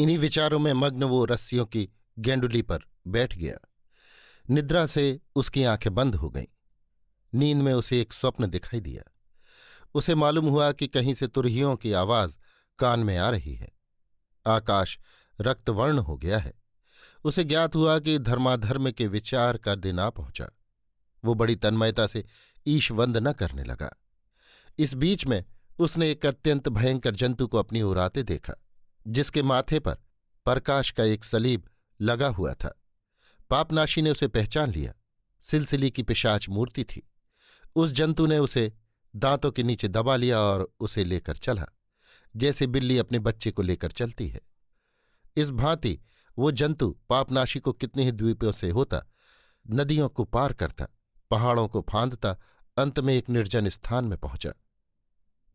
इन्हीं विचारों में मग्न वो रस्सियों की गेंडुली पर बैठ गया। निद्रा से उसकी आंखें बंद हो गईं। नींद में उसे एक स्वप्न दिखाई दिया। उसे मालूम हुआ कि कहीं से तुरहियों की आवाज कान में आ रही है। आकाश रक्तवर्ण हो गया है। उसे ज्ञात हुआ कि धर्माधर्म के विचार का दिन आ पहुंचा। वो बड़ी तन्मयता से ईशवंद न करने लगा। इस बीच में उसने एक अत्यंत भयंकर जंतु को अपनी ओर आते देखा, जिसके माथे पर प्रकाश का एक सलीब लगा हुआ था। पापनाशी ने उसे पहचान लिया। सिलसिली की पिशाच मूर्ति थी। उस जंतु ने उसे दांतों के नीचे दबा लिया और उसे लेकर चला, जैसे बिल्ली अपने बच्चे को लेकर चलती है। इस भांति वो जंतु पापनाशी को कितने ही द्वीपों से होता, नदियों को पार करता, पहाड़ों को फांदता, अंत में एक निर्जन स्थान में पहुंचा,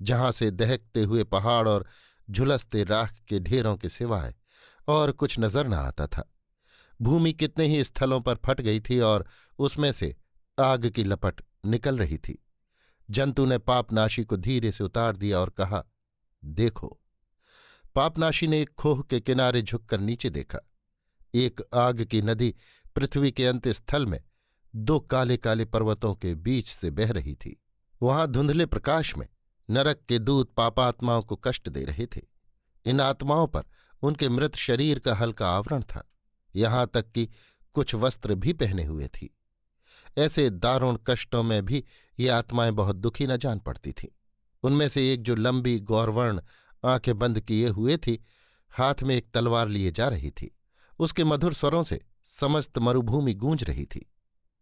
जहां से दहकते हुए पहाड़ और झुलसते राख के ढेरों के सिवाय और कुछ नजर न आता था। भूमि कितने ही स्थलों पर फट गई थी और उसमें से आग की लपट निकल रही थी। जंतु ने पापनाशी को धीरे से उतार दिया और कहा, देखो। पापनाशी ने एक खोह के किनारे झुककर नीचे देखा। एक आग की नदी पृथ्वी के अंत स्थल में दो काले काले पर्वतों के बीच से बह रही थी। वहां धुंधले प्रकाश में नरक के दूत पापात्माओं को कष्ट दे रहे थे। इन आत्माओं पर उनके मृत शरीर का हल्का आवरण था। यहां तक कि कुछ वस्त्र भी पहने हुए थी। ऐसे दारुण कष्टों में भी ये आत्माएं बहुत दुखी न जान पड़ती थीं। उनमें से एक, जो लंबी गौरवर्ण आंखें बंद किए हुए थी, हाथ में एक तलवार लिए जा रही थी। उसके मधुर स्वरों से समस्त मरुभूमि गूंज रही थी।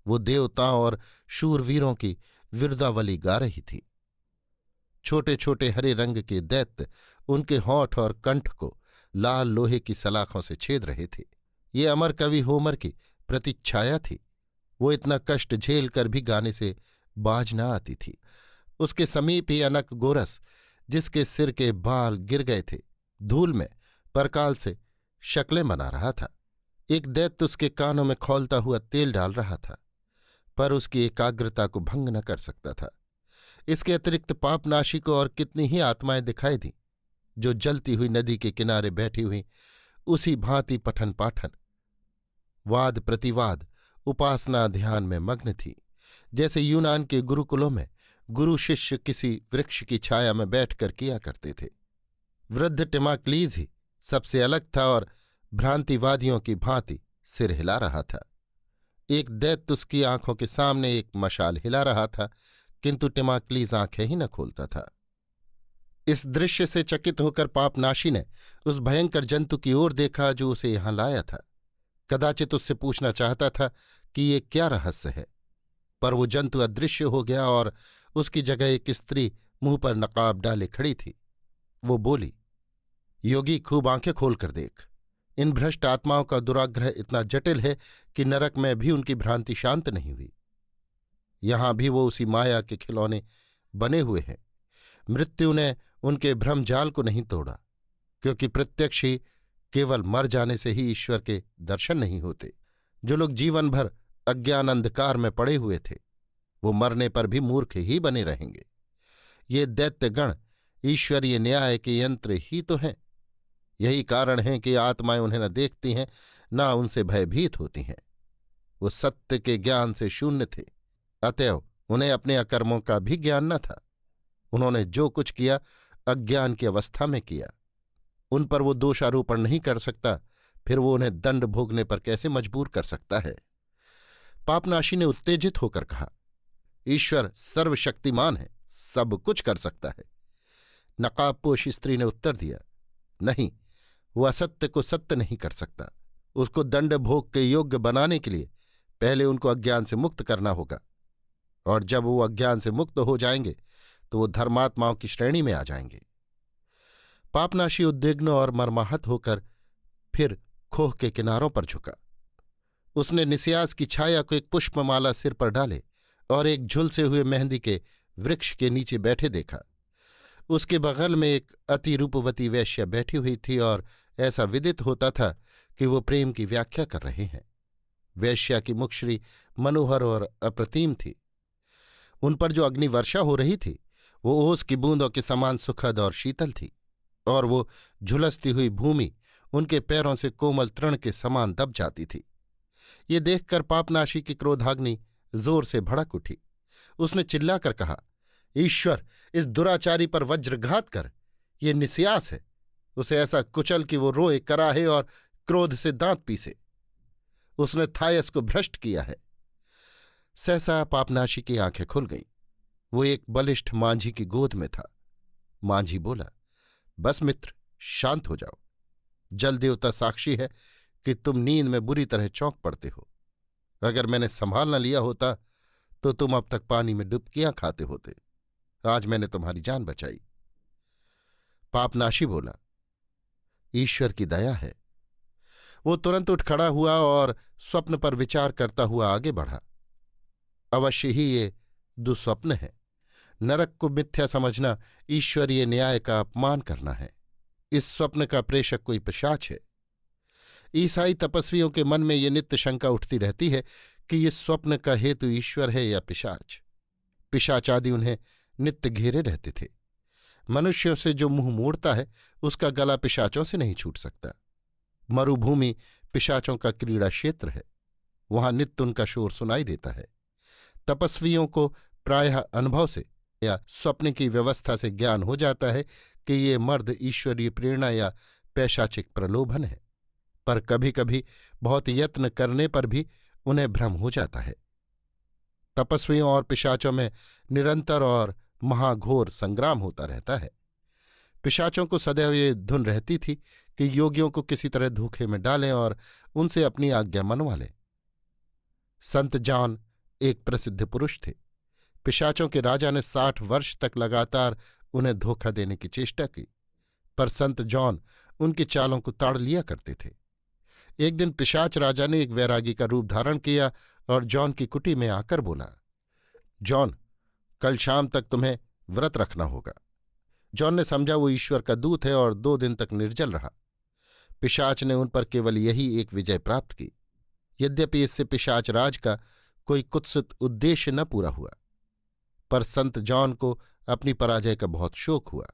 वो देवताओं और शूरवीरों की विरदावली गा रही थी। छोटे छोटे हरे रंग के दैत्य उनके होंठ और कंठ को लाल लोहे की सलाखों से छेद रहे थे। ये अमर कवि होमर की प्रतिच्छाया थी। वो इतना कष्ट झेल कर भी गाने से बाज न आती थी। उसके समीप ही अनक गोरस, जिसके सिर के बाल गिर गए थे, धूल में परकाल से शक्लें बना रहा था। एक दैत्य उसके कानों में खौलता हुआ तेल डाल रहा था, पर उसकी एकाग्रता को भंग न कर सकता था। इसके अतिरिक्त पापनाशी को और कितनी ही आत्माएं दिखाई दी, जो जलती हुई नदी के किनारे बैठी हुई उसी भांति पठन पाठन, वाद प्रतिवाद, उपासना ध्यान में मग्न थी, जैसे यूनान के गुरुकुलों में गुरु शिष्य किसी वृक्ष की छाया में बैठकर किया करते थे। वृद्ध टिमाक्लीज ही सबसे अलग था और भ्रांतिवादियों की भांति सिर हिला रहा था। एक दैत्य उसकी आंखों के सामने एक मशाल हिला रहा था, किंतु टिमाक्लीज आंखें ही न खोलता था। इस दृश्य से चकित होकर पापनाशी ने उस भयंकर जंतु की ओर देखा, जो उसे यहां लाया था। कदाचित उससे पूछना चाहता था कि ये क्या रहस्य है, पर वो जंतु अदृश्य हो गया और उसकी जगह एक स्त्री मुंह पर नकाब डाले खड़ी थी। वो बोली, योगी, खूब आंखें खोलकर देख। इन भ्रष्ट आत्माओं का दुराग्रह इतना जटिल है कि नरक में भी उनकी भ्रांति शांत नहीं हुई। यहां भी वो उसी माया के खिलौने बने हुए हैं। मृत्यु ने उनके भ्रमजाल को नहीं तोड़ा, क्योंकि प्रत्यक्ष ही केवल मर जाने से ही ईश्वर के दर्शन नहीं होते। जो लोग जीवन भर अज्ञान अंधकार में पड़े हुए थे, वो मरने पर भी मूर्ख ही बने रहेंगे। ये दैत्यगण ईश्वरीय न्याय के यंत्र ही तो हैं। यही कारण है कि आत्माएं उन्हें न देखती हैं, न उनसे भयभीत होती हैं। वो सत्य के ज्ञान से शून्य थे, अतएव उन्हें अपने अकर्मों का भी ज्ञान न था। उन्होंने जो कुछ किया अज्ञान की अवस्था में किया। उन पर वो दोषारोपण नहीं कर सकता, फिर वो उन्हें दंड भोगने पर कैसे मजबूर कर सकता है। पापनाशी ने उत्तेजित होकर कहा, ईश्वर सर्वशक्तिमान है, सब कुछ कर सकता है। नकाबपोश स्त्री ने उत्तर दिया, नहीं, वो असत्य को सत्य नहीं कर सकता। उसको दंड भोग के योग्य बनाने के लिए पहले उनको अज्ञान से मुक्त करना होगा, और जब वो अज्ञान से मुक्त हो जाएंगे तो वो धर्मात्माओं की श्रेणी में आ जाएंगे। पापनाशी उद्विग्न और मर्माहत होकर फिर खोह के किनारों पर झुका। उसने निस्यास की छाया को एक पुष्पमाला सिर पर डाले और एक झुलसे हुए मेहंदी के वृक्ष के नीचे बैठे देखा। उसके बगल में एक अति रूपवती वैश्या बैठी हुई थी और ऐसा विदित होता था कि वो प्रेम की व्याख्या कर रहे हैं। वैश्या की मुखश्री मनोहर और अप्रतिम थी। उन पर जो अग्निवर्षा हो रही थी वो ओस की बूंदों के समान सुखद और शीतल थी, और वो झुलसती हुई भूमि उनके पैरों से कोमल तृण के समान दब जाती थी। ये देखकर पापनाशी की क्रोधाग्नि जोर से भड़क उठी। उसने चिल्लाकर कहा, ईश्वर, इस दुराचारी पर वज्रघात कर। ये निस्यास है। उसे ऐसा कुचल कि वो रोए कराहे और क्रोध से दांत पीसे। उसने थायस को भ्रष्ट किया है। सहसा पापनाशी की आंखें खुल गईं। वो एक बलिष्ठ मांझी की गोद में था। मांझी बोला, बस मित्र, शांत हो जाओ। जल देवता साक्षी है कि तुम नींद में बुरी तरह चौंक पड़ते हो। अगर मैंने संभाल न लिया होता तो तुम अब तक पानी में डुबकियां खाते होते। आज मैंने तुम्हारी जान बचाई। पापनाशी बोला, ईश्वर की दया है। वो तुरंत उठ खड़ा हुआ और स्वप्न पर विचार करता हुआ आगे बढ़ा। अवश्य ही ये दुस्वप्न है। नरक को मिथ्या समझना ईश्वरीय न्याय का अपमान करना है। इस स्वप्न का प्रेषक कोई पिशाच है। ईसाई तपस्वियों के मन में ये नित्य शंका उठती रहती है कि ये स्वप्न का हेतु ईश्वर है या पिशाच। पिशाच आदि उन्हें नित्य घेरे रहते थे। मनुष्यों से जो मुंह मोड़ता है उसका गला पिशाचों से नहीं छूट सकता। मरुभूमि पिशाचों का क्रीड़ा क्षेत्र है। वहां नित्य उनका शोर सुनाई देता है। तपस्वियों को प्रायः अनुभव से या स्वप्न की व्यवस्था से ज्ञान हो जाता है कि ये मर्द ईश्वरीय प्रेरणा या पैशाचिक प्रलोभन है, पर कभी कभी बहुत यत्न करने पर भी उन्हें भ्रम हो जाता है। तपस्वियों और पिशाचों में निरंतर और महाघोर संग्राम होता रहता है। पिशाचों को सदैव ये धुन रहती थी कि योगियों को किसी तरह धोखे में डालें और उनसे अपनी आज्ञा मनवा लें। संत जॉन एक प्रसिद्ध पुरुष थे। पिशाचों के राजा ने 60 वर्ष तक लगातार उन्हें धोखा देने की चेष्टा की, पर संत जॉन उनकी चालों को ताड़ लिया करते थे। एक दिन पिशाच राजा ने एक वैरागी का रूप धारण किया और जॉन की कुटी में आकर बोला, जॉन, कल शाम तक तुम्हें व्रत रखना होगा। जॉन ने समझा वो ईश्वर का दूत है और 2 दिन तक निर्जल रहा। पिशाच ने उन पर केवल यही एक विजय प्राप्त की। यद्यपि इससे पिशाच राज का कोई कुत्सित उद्देश्य न पूरा हुआ, पर संत जॉन को अपनी पराजय का बहुत शोक हुआ।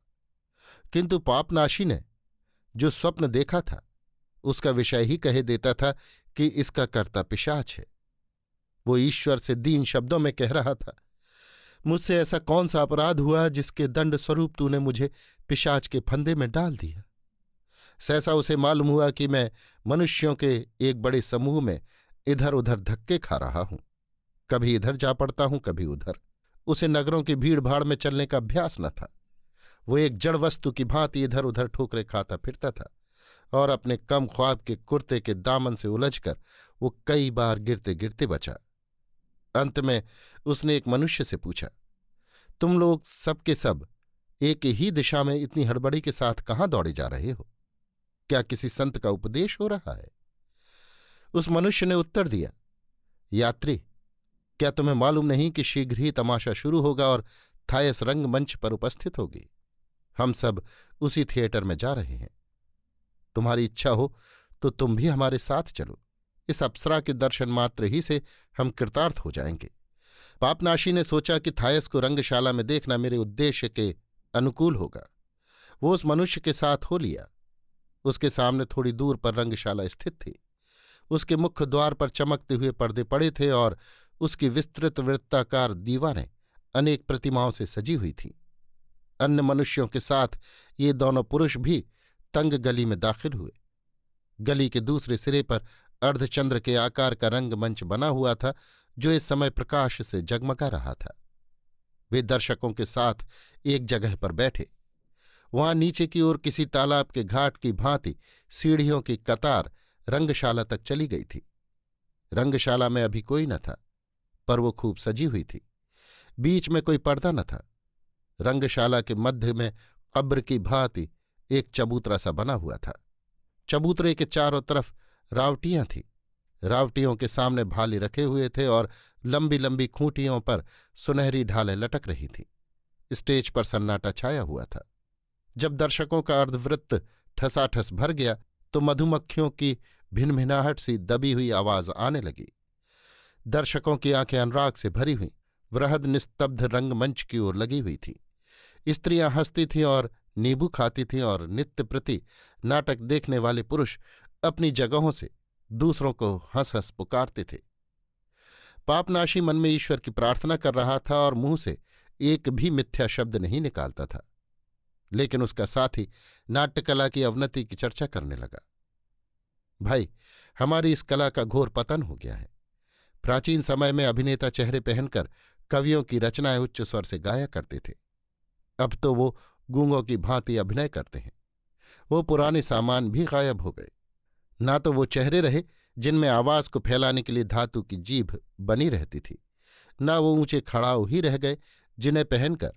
किंतु पापनाशी ने जो स्वप्न देखा था उसका विषय ही कहे देता था कि इसका कर्ता पिशाच है। वो ईश्वर से दीन शब्दों में कह रहा था, मुझसे ऐसा कौन सा अपराध हुआ जिसके दंड स्वरूप तूने मुझे पिशाच के फंदे में डाल दिया। सहसा उसे मालूम हुआ कि मैं मनुष्यों के एक बड़े समूह में इधर उधर धक्के खा रहा हूं। कभी इधर जा पड़ता हूं, कभी उधर। उसे नगरों की भीड़ भाड़ में चलने का अभ्यास न था। वो एक जड़ वस्तु की भांति इधर उधर ठोकरे खाता फिरता था और अपने कम ख्वाब के कुर्ते के दामन से उलझकर वो कई बार गिरते गिरते बचा। अंत में उसने एक मनुष्य से पूछा, तुम लोग सब के सब एक ही दिशा में इतनी हड़बड़ी के साथ कहाँ दौड़े जा रहे हो? क्या किसी संत का उपदेश हो रहा है? उस मनुष्य ने उत्तर दिया, यात्री, क्या तुम्हें मालूम नहीं कि शीघ्र ही तमाशा शुरू होगा और थायस रंगमंच पर उपस्थित होगी? हम सब उसी थिएटर में जा रहे हैं। तुम्हारी इच्छा हो तो तुम भी हमारे साथ चलो। इस अप्सरा के दर्शन मात्र ही से हम कृतार्थ हो जाएंगे। पापनाशी ने सोचा कि थायस को रंगशाला में देखना मेरे उद्देश्य के अनुकूल होगा। वो उस मनुष्य के साथ हो लिया। उसके सामने थोड़ी दूर पर रंगशाला स्थित थी। उसके मुख्य द्वार पर चमकते हुए पर्दे पड़े थे और उसकी विस्तृत वृत्ताकार दीवारें अनेक प्रतिमाओं से सजी हुई थीं। अन्य मनुष्यों के साथ ये दोनों पुरुष भी तंग गली में दाखिल हुए। गली के दूसरे सिरे पर अर्धचंद्र के आकार का रंगमंच बना हुआ था, जो इस समय प्रकाश से जगमगा रहा था। वे दर्शकों के साथ एक जगह पर बैठे। वहां नीचे की ओर किसी तालाब के घाट की भांति सीढ़ियों की कतार रंगशाला तक चली गई थी। रंगशाला में अभी कोई न था, पर वो खूब सजी हुई थी। बीच में कोई पर्दा न था। रंगशाला के मध्य में कब्र की भांति एक चबूतरा सा बना हुआ था। चबूतरे के चारों तरफ रावटियां थीं। रावटियों के सामने भाले रखे हुए थे और लंबी लंबी खूंटियों पर सुनहरी ढालें लटक रही थीं। स्टेज पर सन्नाटा छाया हुआ था। जब दर्शकों का अर्धवृत्त ठसाठस भर गया तो मधुमक्खियों की भिनभिनाहट सी दबी हुई आवाज आने लगी। दर्शकों की आंखें अनुराग से भरी हुई वृहद निस्तब्ध रंगमंच की ओर लगी हुई थी। स्त्रियां हंसती थीं और नींबू खाती थीं और नित्य प्रति नाटक देखने वाले पुरुष अपनी जगहों से दूसरों को हंस हंस पुकारते थे। पापनाशी मन में ईश्वर की प्रार्थना कर रहा था और मुंह से एक भी मिथ्या शब्द नहीं निकालता था, लेकिन उसका साथी नाट्यकला की अवनति की चर्चा करने लगा। भाई, हमारी इस कला का घोर पतन हो गया है। प्राचीन समय में अभिनेता चेहरे पहनकर कवियों की रचनाएं उच्च स्वर से गाया करते थे। अब तो वो गूंगों की भांति अभिनय करते हैं। वो पुराने सामान भी गायब हो गए। ना तो वो चेहरे रहे जिनमें आवाज को फैलाने के लिए धातु की जीभ बनी रहती थी, ना वो ऊंचे खड़ाऊ ही रह गए जिन्हें पहनकर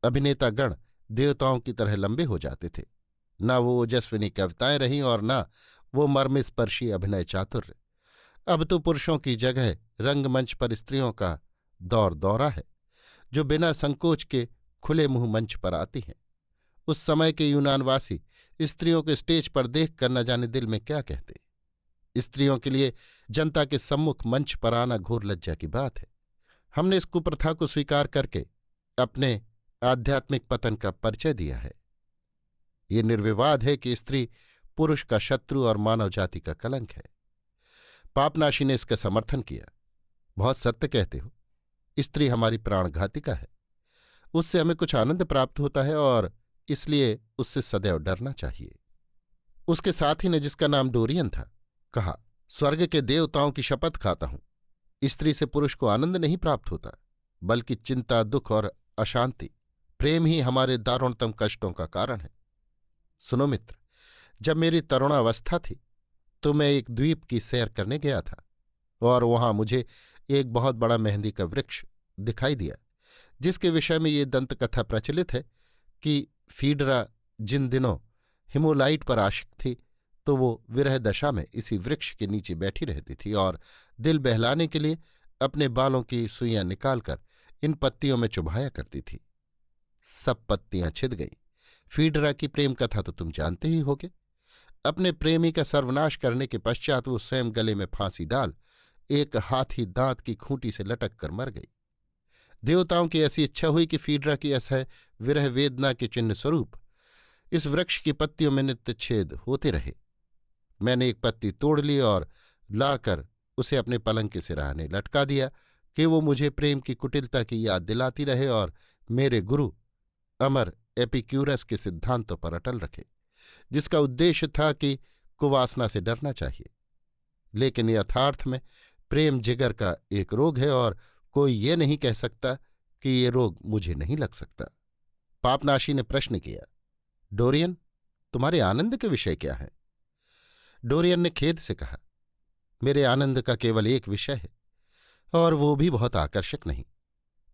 अभिनेतागण देवताओं की तरह लंबे हो जाते थे, ना वो ओजस्विनी कविताएं रहीं और ना वो मर्मस्पर्शी अभिनय चातुर्य। अब तो पुरुषों की जगह रंगमंच पर स्त्रियों का दौर दौरा है, जो बिना संकोच के खुले मुंह मंच पर आती हैं। उस समय के यूनानवासी स्त्रियों को स्टेज पर देखकर न जाने दिल में क्या कहते। स्त्रियों के लिए जनता के सम्मुख मंच पर आना घोर लज्जा की बात है। हमने इस कुप्रथा को स्वीकार करके अपने आध्यात्मिक पतन का परिचय दिया है। ये निर्विवाद है कि स्त्री पुरुष का शत्रु और मानव जाति का कलंक है। पापनाशी ने इसका समर्थन किया। बहुत सत्य कहते हो। स्त्री हमारी प्राणघातिका है। उससे हमें कुछ आनंद प्राप्त होता है और इसलिए उससे सदैव डरना चाहिए। उसके साथी ने, जिसका नाम डोरियन था, कहा, स्वर्ग के देवताओं की शपथ खाता हूं, स्त्री से पुरुष को आनंद नहीं प्राप्त होता, बल्कि चिंता, दुख और अशांति, प्रेम ही हमारे दारुणतम कष्टों का कारण है। सुनो मित्र, जब मेरी तरुणावस्था थी तो मैं एक द्वीप की सैर करने गया था और वहां मुझे एक बहुत बड़ा मेहंदी का वृक्ष दिखाई दिया, जिसके विषय में ये दंतकथा प्रचलित है कि फीडरा जिन दिनों हिमोलाइट पर आशिक थी तो वो विरह दशा में इसी वृक्ष के नीचे बैठी रहती थी और दिल बहलाने के लिए अपने बालों की सुइयां निकालकर इन पत्तियों में चुभाया करती थी। सब पत्तियां छिद गईं। फीडरा की प्रेम कथा तो तुम जानते ही होगे। अपने प्रेमी का सर्वनाश करने के पश्चात वो स्वयं गले में फांसी डाल एक हाथी दांत की खूंटी से लटक कर मर गई। देवताओं की ऐसी इच्छा हुई कि फीडरा की असह्य विरह वेदना के चिन्ह स्वरूप इस वृक्ष की पत्तियों में नित्य छेद होते रहे। मैंने एक पत्ती तोड़ ली और लाकर उसे अपने पलंग के सिरहाने लटका दिया कि वो मुझे प्रेम की कुटिलता की याद दिलाती रहे और मेरे गुरु अमर एपिक्यूरस के सिद्धांतों पर अटल रखे, जिसका उद्देश्य था कि कुवासना से डरना चाहिए। लेकिन यथार्थ में प्रेम जिगर का एक रोग है और कोई ये नहीं कह सकता कि ये रोग मुझे नहीं लग सकता। पापनाशी ने प्रश्न किया, डोरियन, तुम्हारे आनंद के विषय क्या है? डोरियन ने खेद से कहा, मेरे आनंद का केवल एक विषय है और वो भी बहुत आकर्षक नहीं।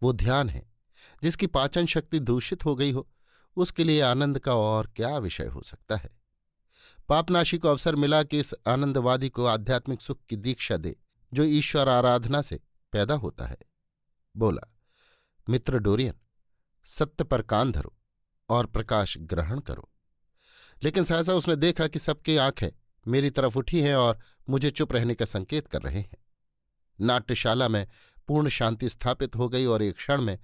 वो ध्यान है। जिसकी पाचन शक्ति दूषित हो गई हो उसके लिए आनंद का और क्या विषय हो सकता है। पापनाशी को अवसर मिला कि इस आनंदवादी को आध्यात्मिक सुख की दीक्षा दे जो ईश्वर आराधना से पैदा होता है। बोला, मित्र डोरियन, सत्य पर कान धरो और प्रकाश ग्रहण करो। लेकिन सहसा उसने देखा कि सबकी आंखें मेरी तरफ उठी हैं और मुझे चुप रहने का संकेत कर रहे हैं। नाट्यशाला में पूर्ण शांति स्थापित हो गई और एक क्षण में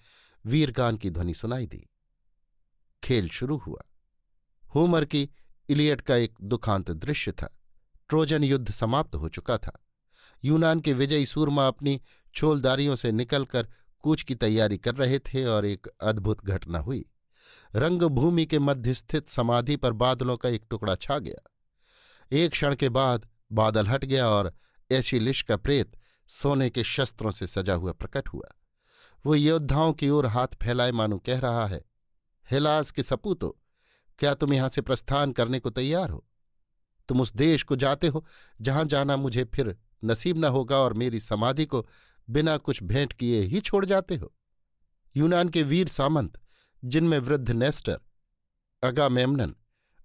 वीरगान की ध्वनि सुनाई दी। खेल शुरू हुआ। होमर की इलियड का एक दुखांत दृश्य था। ट्रोजन युद्ध समाप्त हो चुका था। यूनान के विजयी सूरमा अपनी छोलदारियों से निकलकर कूच की तैयारी कर रहे थे और एक अद्भुत घटना हुई। रंगभूमि के मध्य स्थित समाधि पर बादलों का एक टुकड़ा छा गया। एक क्षण के बाद बादल हट गया और एशिलिश का प्रेत सोने के शस्त्रों से सजा हुआ प्रकट हुआ। वो योद्धाओं की ओर हाथ फैलाए मानो कह रहा है, हेलास के सपूतों, क्या तुम यहां से प्रस्थान करने को तैयार हो? तुम उस देश को जाते हो जहां जाना मुझे फिर नसीब न होगा और मेरी समाधि को बिना कुछ भेंट किए ही छोड़ जाते हो। यूनान के वीर सामंत, जिनमें वृद्ध नेस्टर, अगामेम्नन,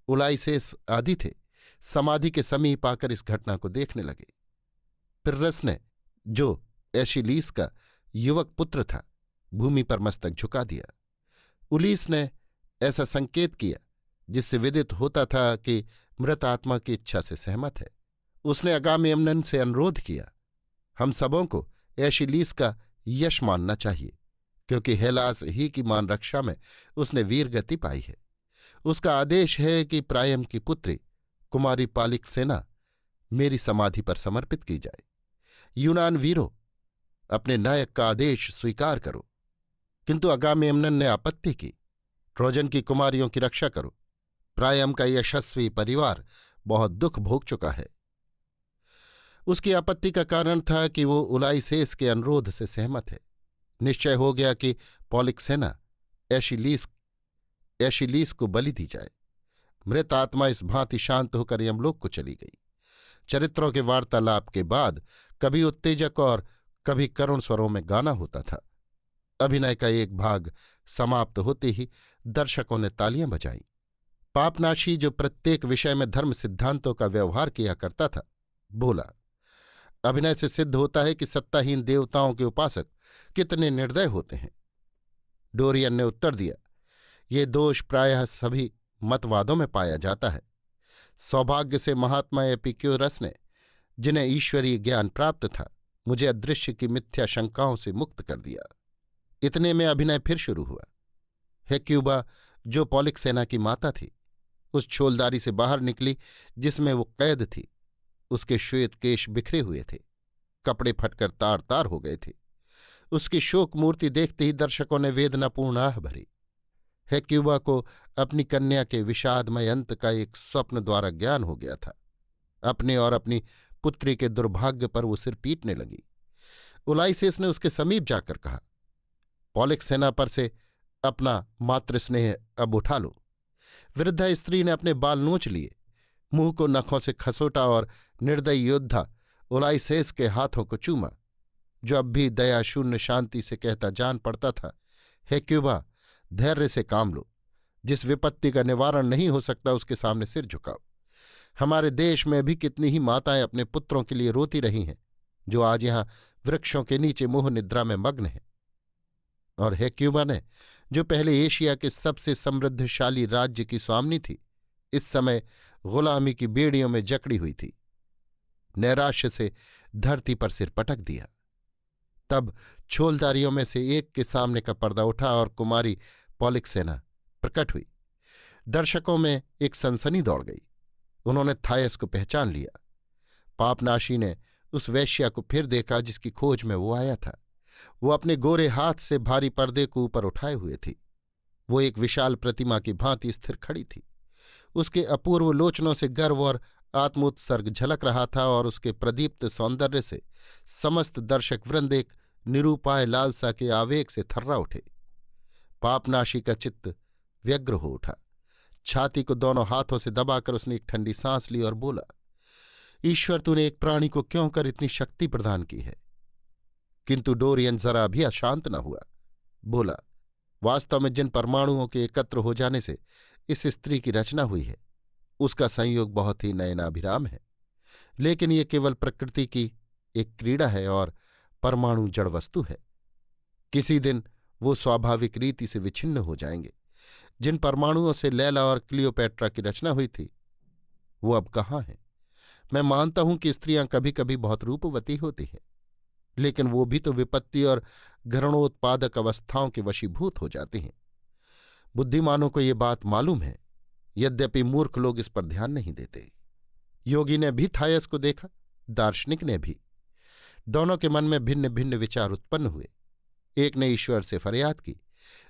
उलाइसेस आदि थे, समाधि के समीप आकर इस घटना को देखने लगे। पिर्रस ने, जो एशिलीस का युवक पुत्र था, भूमि पर मस्तक झुका दिया। उलीस ने ऐसा संकेत किया जिससे विदित होता था कि मृत आत्मा की इच्छा से सहमत है। उसने अगामेम्नन से अनुरोध किया, हम सबों को एशिलीस का यश मानना चाहिए, क्योंकि हेलास ही की मान रक्षा में उसने वीर गति पाई है। उसका आदेश है कि प्रायम की पुत्री कुमारी पालिक्सेना मेरी समाधि पर समर्पित की जाए। यूनान वीरों, अपने नायक का आदेश स्वीकार करो। किंतु अगामेम्नन ने आपत्ति की। ट्रोजन की कुमारियों की रक्षा करो। प्रायम का यशस्वी परिवार बहुत दुख भोग चुका है। उसकी आपत्ति का कारण था कि वो उलाइसेस के अनुरोध से सहमत है। निश्चय हो गया कि पॉलिक्सेना एशिलीस को बलि दी जाए। मृत आत्मा इस भांति शांत होकर यमलोक को चली गई। चरित्रों के वार्तालाप के बाद कभी उत्तेजक और कभी करुण स्वरों में गाना होता था। अभिनय का एक भाग समाप्त होते ही दर्शकों ने तालियां बजाईं। पापनाशी, जो प्रत्येक विषय में धर्म सिद्धांतों का व्यवहार किया करता था, बोला, अभिनय से सिद्ध होता है कि सत्ताहीन देवताओं के उपासक कितने निर्दय होते हैं। डोरियन ने उत्तर दिया, ये दोष प्रायः सभी मतवादों में पाया जाता है। सौभाग्य से महात्मा एपिक्यूरस ने, जिन्हें ईश्वरीय ज्ञान प्राप्त था, मुझे अदृश्य की मिथ्या शंकाओं से मुक्त कर दिया। इतने में अभिनय फिर शुरू हुआ। हेक्यूबा, जो पॉलिक्सेना की माता थी, उस छोलदारी से बाहर निकली जिसमें वो कैद थी। उसके श्वेत केश बिखरे हुए थे, कपड़े फटकर तार तार हो गए थे। उसकी शोक मूर्ति देखते ही दर्शकों ने वेदनापूर्ण आह भरी। हेक्यूबा को अपनी कन्या के विषादमय अंत का एक स्वप्न द्वारा ज्ञान हो गया था। अपने और अपनी पुत्री के दुर्भाग्य पर वो सिर पीटने लगी। उलाइसेस ने उसके समीप जाकर कहा, पॉलिक्सेना पर से अपना मातृस्नेह अब उठा लो। वृद्धा स्त्री ने अपने बाल नोच लिए, मुंह को नखों से खसोटा और निर्दयी योद्धा उलाइसेस के हाथों को चूमा, जो अब भी दयाशून्य शांति से कहता जान पड़ता था, हेक्यूबा, धैर्य से काम लो। जिस विपत्ति का निवारण नहीं हो सकता उसके सामने सिर झुकाओ। हमारे देश में भी कितनी ही माताएं अपने पुत्रों के लिए रोती रही हैं, जो आज यहां वृक्षों के नीचे मोह निद्रा में मग्न हैं। और हेक्यूबा ने, जो पहले एशिया के सबसे समृद्धशाली राज्य की स्वामिनी थी, इस समय गुलामी की बेड़ियों में जकड़ी हुई थी, नैराश्य से धरती पर सिर पटक दिया। तब छोलदारियों में से एक के सामने का पर्दा उठा और कुमारी पॉलिक्सेना प्रकट हुई। दर्शकों में एक सनसनी दौड़ गई। उन्होंने थायस को पहचान लिया। पापनाशी ने उस वैश्या को फिर देखा जिसकी खोज में वो आया था। वो अपने गोरे हाथ से भारी पर्दे को ऊपर उठाए हुए थी। वो एक विशाल प्रतिमा की भांति स्थिर खड़ी थी। उसके अपूर्व लोचनों से गर्व और आत्मोत्सर्ग झलक रहा था और उसके प्रदीप्त सौंदर्य से समस्त दर्शक वृंद एक निरूपाय लालसा के आवेग से थर्रा उठे। पापनाशी का चित्त व्यग्र हो उठा। छाती को दोनों हाथों से दबाकर उसने एक ठंडी सांस ली और बोला, ईश्वर, तूने एक प्राणी को क्यों कर इतनी शक्ति प्रदान की है। किंतु डोरियन जरा भी अशांत न हुआ। बोला, वास्तव में जिन परमाणुओं के एकत्र हो जाने से इस स्त्री की रचना हुई है, उसका संयोग बहुत ही नयनाभिराम है। लेकिन ये केवल प्रकृति की एक क्रीड़ा है और परमाणु जड़ वस्तु है। किसी दिन वो स्वाभाविक रीति से विच्छिन्न हो जाएंगे। जिन परमाणुओं से लैला और क्लियोपैट्रा की रचना हुई थी, वो अब कहाँ हैं? मैं मानता हूं कि स्त्रियां कभी कभी बहुत रूपवती होती हैं, लेकिन वो भी तो विपत्ति और घृणोत्पादक अवस्थाओं के वशीभूत हो जाती हैं। बुद्धिमानों को ये बात मालूम है, यद्यपि मूर्ख लोग इस पर ध्यान नहीं देते। योगी ने भी थायस को देखा, दार्शनिक ने भी। दोनों के मन में भिन्न भिन्न विचार उत्पन्न हुए। एक ने ईश्वर से फरियाद की,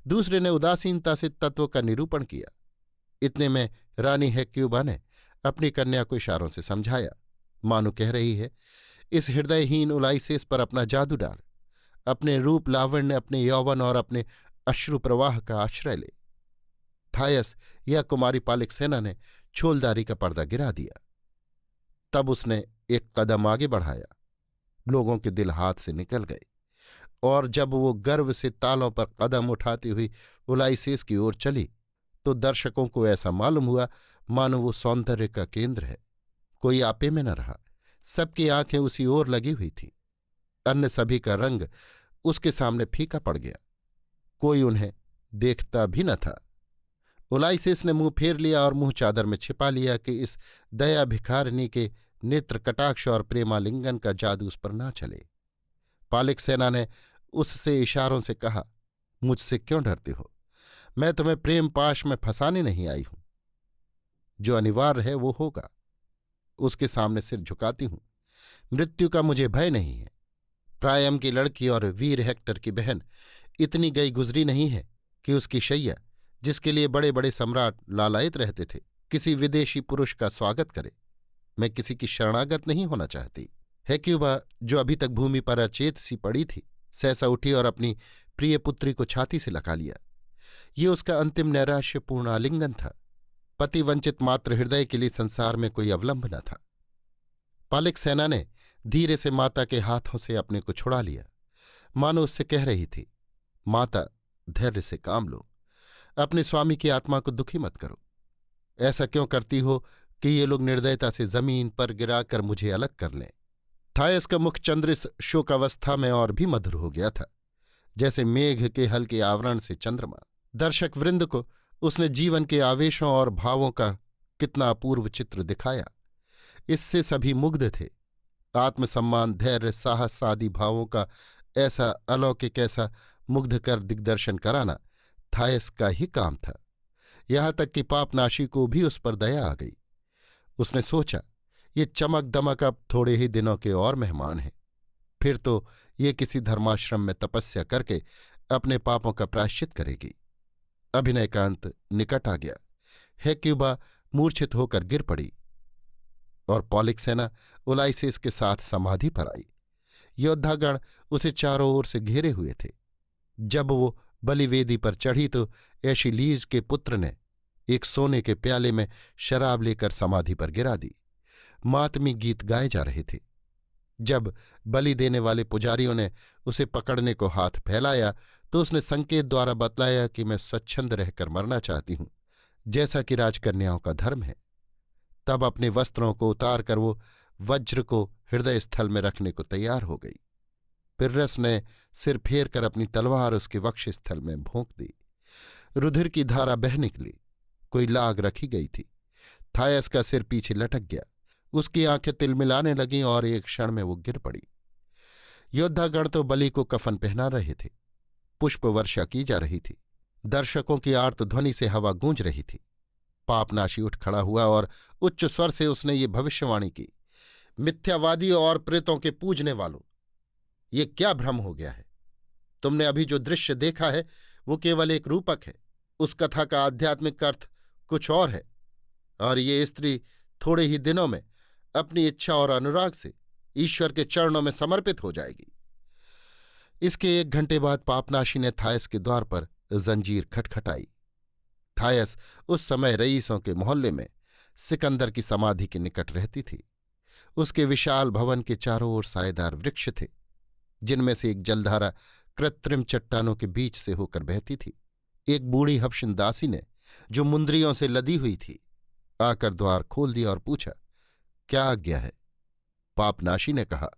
दूसरे ने उदासीनता से तत्व का निरूपण किया। इतने में रानी हेक्यूबा ने अपनी कन्या को इशारों से समझाया, मानो कह रही है, इस हृदयहीन उलाइसेस पर अपना जादू डाल, अपने रूप लावण्य, अपने यौवन और अपने अश्रु प्रवाह का आश्रय ले। थायस या कुमारी पालिक्सेना ने छोलदारी का पर्दा गिरा दिया। तब उसने एक कदम आगे बढ़ाया। लोगों के दिल हाथ से निकल गए, और जब वो गर्व से तालों पर कदम उठाती हुई उलाइसेस की ओर चली, तो दर्शकों को ऐसा मालूम हुआ मानो वो सौंदर्य का केंद्र है। कोई आपे में न रहा, सबकी आंखें उसी ओर लगी हुई थीं। अन्य सभी का रंग उसके सामने फीका पड़ गया। कोई उन्हें देखता भी न था। उलाइसेस ने मुंह फेर लिया और मुंह चादर में छिपा लिया कि इस दया भिखारिणी के नेत्र कटाक्ष और प्रेमालिंगन का जादू उस पर ना चले। पालिक्सेना ने उससे इशारों से कहा, मुझसे क्यों डरते हो? मैं तुम्हें प्रेम पाश में फंसाने नहीं आई हूं। जो अनिवार्य है वो होगा। उसके सामने सिर झुकाती हूं। मृत्यु का मुझे भय नहीं है। प्रायम की लड़की और वीर हेक्टर की बहन इतनी गई गुजरी नहीं है कि उसकी शैया, जिसके लिए बड़े बड़े सम्राट लालायित रहते थे, किसी विदेशी पुरुष का स्वागत करे। मैं किसी की शरणागत नहीं होना चाहती। हेक्युबा, जो अभी तक भूमि पर अचेत सी पड़ी थी, सहसा उठी और अपनी प्रिय पुत्री को छाती से लगा लिया। ये उसका अंतिम नैराश्यपूर्ण आलिंगन था। पतिवंचित मात्र हृदय के लिए संसार में कोई अवलंब न था। पालिक्सेना ने धीरे से माता के हाथों से अपने को छुड़ा लिया, मानो उससे कह रही थी, माता, धैर्य से काम लो, अपने स्वामी की आत्मा को दुखी मत करो। ऐसा क्यों करती हो कि ये लोग निर्दयता से जमीन पर गिराकर मुझे अलग कर लें। थायस का मुख चंद्रिस शोकावस्था में और भी मधुर हो गया था, जैसे मेघ के हल्के आवरण से चंद्रमा। दर्शक वृंद को उसने जीवन के आवेशों और भावों का कितना अपूर्व चित्र दिखाया। इससे सभी मुग्ध थे। आत्मसम्मान, धैर्य, साहस आदि भावों का ऐसा अलौकिक, ऐसा मुग्ध कर दिग्दर्शन कराना थायस का ही काम था। यहां तक कि पापनाशी को भी उस पर दया आ गई। उसने सोचा, ये चमक दमक अब थोड़े ही दिनों के और मेहमान हैं, फिर तो ये किसी धर्माश्रम में तपस्या करके अपने पापों का प्रायश्चित करेगी। अभिनय का अंत निकट आ गया। हेक्युबा मूर्छित होकर गिर पड़ी और पॉलिक्सेना उलाइसेस के साथ समाधि पर आई। योद्धागण उसे चारों ओर से घेरे हुए थे। जब वो बलिवेदी पर चढ़ी तो एशिलीज के पुत्र ने एक सोने के प्याले में शराब लेकर समाधि पर गिरा दी। मातमी गीत गाए जा रहे थे। जब बलि देने वाले पुजारियों ने उसे पकड़ने को हाथ फैलाया तो उसने संकेत द्वारा बतलाया कि मैं स्वच्छंद रहकर मरना चाहती हूं, जैसा कि राजकन्याओं का धर्म है। तब अपने वस्त्रों को उतारकर वो वज्र को हृदय स्थल में रखने को तैयार हो गई। पिर्रस ने सिर फेर कर अपनी तलवार उसके वक्ष स्थल में भोंक दी। रुधिर की धारा बह निकली। कोई लाग रखी गई थी। थायस का सिर पीछे लटक गया। उसकी आंखें तिलमिलाने लगीं और एक क्षण में वो गिर पड़ी। योद्धागण तो बलि को कफन पहना रहे थे। पुष्प वर्षा की जा रही थी। दर्शकों की आर्त ध्वनि से हवा गूंज रही थी। पापनाशी उठ खड़ा हुआ और उच्च स्वर से उसने ये भविष्यवाणी की, मिथ्यावादियों और प्रेतों के पूजने वालों, ये क्या भ्रम हो गया है। तुमने अभी जो दृश्य देखा है वो केवल एक रूपक है। उस कथा का आध्यात्मिक अर्थ कुछ और है, और ये स्त्री थोड़े ही दिनों में अपनी इच्छा और अनुराग से ईश्वर के चरणों में समर्पित हो जाएगी। इसके 1 घंटे बाद पापनाशी ने थायस के द्वार पर जंजीर खटखटाई। थायस उस समय रईसों के मोहल्ले में सिकंदर की समाधि के निकट रहती थी। उसके विशाल भवन के चारों ओर सायेदार वृक्ष थे, जिनमें से एक जलधारा कृत्रिम चट्टानों के बीच से होकर बहती थी। एक बूढ़ी हबशिन दासी ने, जो मुंदरियों से लदी हुई थी, आकर द्वार खोल दिया और पूछा, क्या आज्ञा है। पापनाशी ने कहा,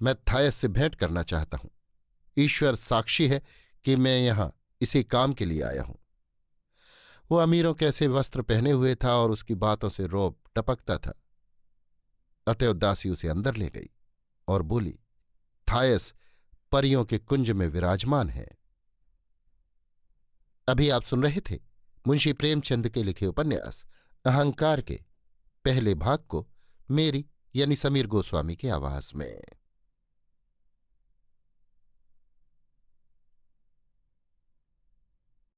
मैं थायस से भेंट करना चाहता हूं। ईश्वर साक्षी है कि मैं यहां इसी काम के लिए आया हूं। वो अमीरों कैसे वस्त्र पहने हुए था और उसकी बातों से रौब टपकता था। अतएव दासी उसे अंदर ले गई और बोली, थायस परियों के कुंज में विराजमान है। अभी आप सुन रहे थे मुंशी प्रेमचंद के लिखे उपन्यास अहंकार के पहले भाग को मेरी यानी समीर गोस्वामी की आवाज में।